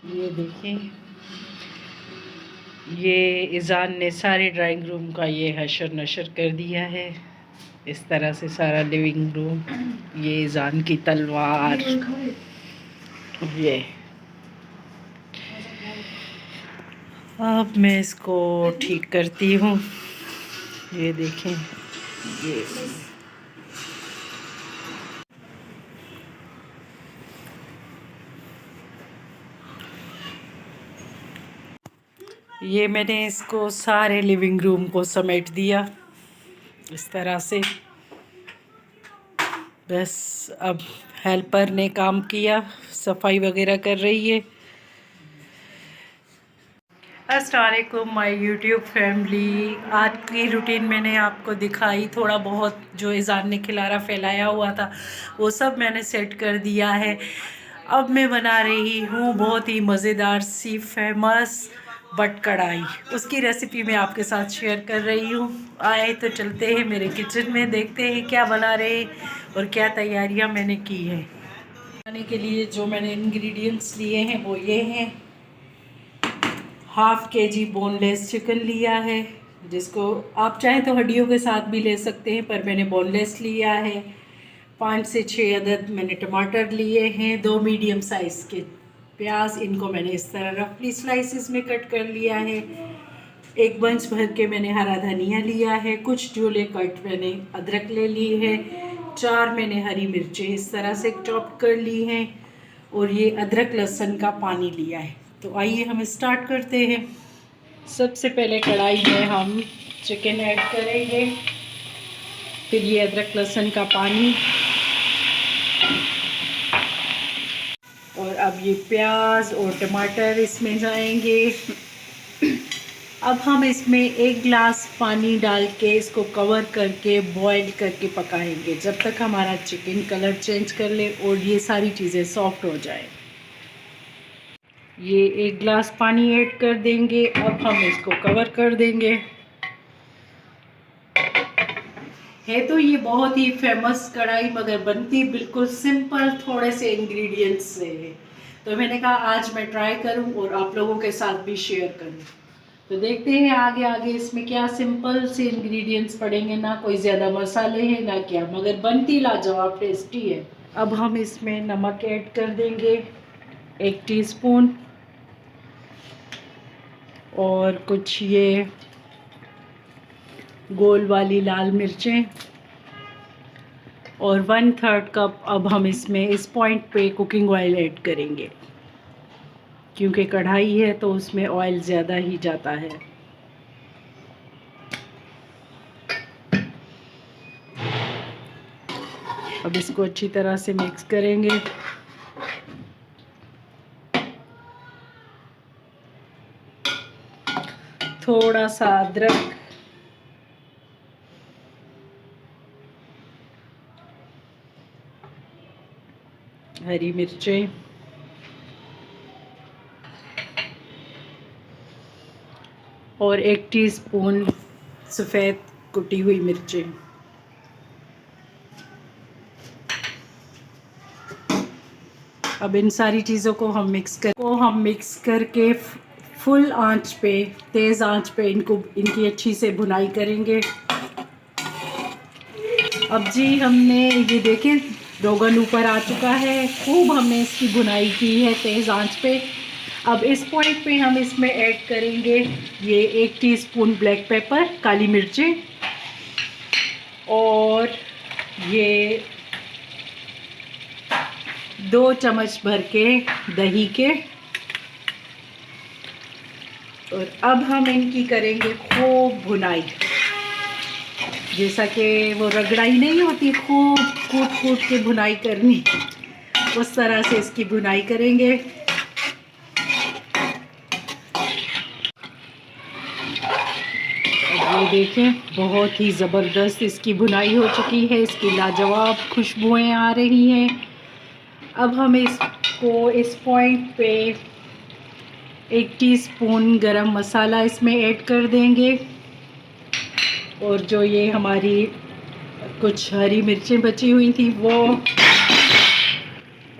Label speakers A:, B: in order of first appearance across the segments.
A: ये देखें, ये इज़ान ने सारे ड्राइंग रूम का ये हशर नशर कर दिया है। इस तरह से सारा लिविंग रूम, ये इज़ान की तलवार, ये अब मैं इसको ठीक करती हूँ। ये देखें, ये मैंने इसको सारे लिविंग रूम को समेट दिया इस तरह से। बस अब हेल्पर ने काम किया, सफाई वगैरह कर रही है। अस्सलाम वालेकुम माय यूट्यूब फैमिली। आज की रूटीन मैंने आपको दिखाई, थोड़ा बहुत जो इज़ान ने खिलारा फैलाया हुआ था वो सब मैंने सेट कर दिया है। अब मैं बना रही हूँ बहुत ही मज़ेदार सी फेमस बट कढ़ाई। उसकी रेसिपी मैं आपके साथ शेयर कर रही हूँ। आए तो चलते हैं मेरे किचन में, देखते हैं क्या बना रहे और क्या तैयारियाँ मैंने की हैं। बनाने के लिए जो मैंने इंग्रेडिएंट्स लिए हैं वो ये हैं। हाफ़ केजी बोनलेस चिकन लिया है, जिसको आप चाहें तो हड्डियों के साथ भी ले सकते हैं, पर मैंने बोनलेस लिया है। 5 से 6 अदद मैंने टमाटर लिए हैं। 2 मीडियम साइज़ के प्याज, इनको मैंने इस तरह रफली स्लाइसिस में कट कर लिया है। एक बंच भर के मैंने हरा धनिया लिया है। कुछ झोले कट मैंने अदरक ले ली है। 4 मैंने हरी मिर्चें इस तरह से चॉप कर ली हैं और ये अदरक लहसुन का पानी लिया है। तो आइए हम स्टार्ट करते हैं। सबसे पहले कढ़ाई में हम चिकन ऐड करेंगे, फिर ये अदरक लहसुन का पानी, और अब ये प्याज और टमाटर इसमें जाएंगे। अब हम इसमें 1 गिलास पानी डाल के इसको कवर करके बॉईल करके पकाएंगे जब तक हमारा चिकन कलर चेंज कर ले और ये सारी चीज़ें सॉफ्ट हो जाए। ये 1 गिलास पानी ऐड कर देंगे। अब हम इसको कवर कर देंगे। है तो ये बहुत ही फेमस कढ़ाई, मगर बनती बिल्कुल सिंपल थोड़े से इंग्रेडिएंट्स से है। तो मैंने कहा आज मैं ट्राई करूं और आप लोगों के साथ भी शेयर करूं। तो देखते हैं आगे आगे इसमें क्या सिंपल से इंग्रेडिएंट्स पड़ेंगे, ना कोई ज़्यादा मसाले हैं ना क्या, मगर बनती लाजवाब टेस्टी है। अब हम इसमें नमक ऐड कर देंगे 1 टीस्पून, और कुछ ये गोल वाली लाल मिर्चें, और 1/3 कप अब हम इसमें इस पॉइंट पे कुकिंग ऑयल ऐड करेंगे, क्योंकि कढ़ाई है तो उसमें ऑयल ज़्यादा ही जाता है। अब इसको अच्छी तरह से मिक्स करेंगे। थोड़ा सा अदरक, हरी मिर्चें, और 1 टीस्पून सफ़ेद कुटी हुई मिर्चें। अब इन सारी चीज़ों को हम मिक्स करके फुल आंच पे, तेज़ आंच पे इनकी अच्छी से भुनाई करेंगे। अब जी हमने ये देखें रोगन ऊपर आ चुका है, खूब हमने इसकी भुनाई की है तेज़ आंच पे। अब इस पॉइंट पे हम इसमें ऐड करेंगे ये 1 टीस्पून ब्लैक पेपर, काली मिर्चें, और ये 2 चम्मच भर के दही के। और अब हम इनकी करेंगे खूब भुनाई, जैसा कि वो रगड़ाई नहीं होती, खूब कूट कूट के भुनाई करनी, उस तरह से इसकी भुनाई करेंगे। अब ये देखें बहुत ही ज़बरदस्त इसकी भुनाई हो चुकी है, इसकी लाजवाब खुशबुएं आ रही हैं। अब हम इसको इस पॉइंट पे 1 टीस्पून गरम मसाला इसमें ऐड कर देंगे, और जो ये हमारी कुछ हरी मिर्चें बची हुई थी वो,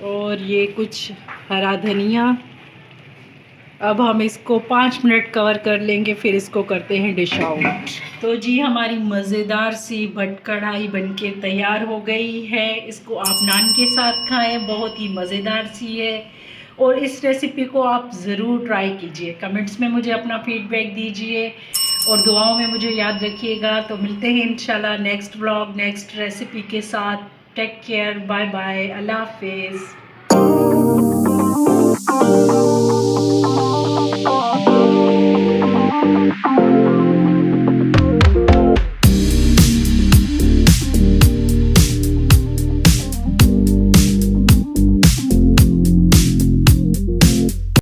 A: और ये कुछ हरा धनिया, अब हम इसको 5 मिनट कवर कर लेंगे, फिर इसको करते हैं डिश आउट। तो जी हमारी मज़ेदार सी भट कढ़ाई बनके तैयार हो गई है। इसको आप नान के साथ खाएं, बहुत ही मज़ेदार सी है। और इस रेसिपी को आप ज़रूर ट्राई कीजिए। कमेंट्स में मुझे अपना फीडबैक दीजिए और दुआओं में मुझे याद रखिएगा। तो मिलते हैं इंशाल्लाह नेक्स्ट व्लॉग नेक्स्ट रेसिपी के साथ। टेक केयर, बाय बाय, अल्लाह हाफिज़।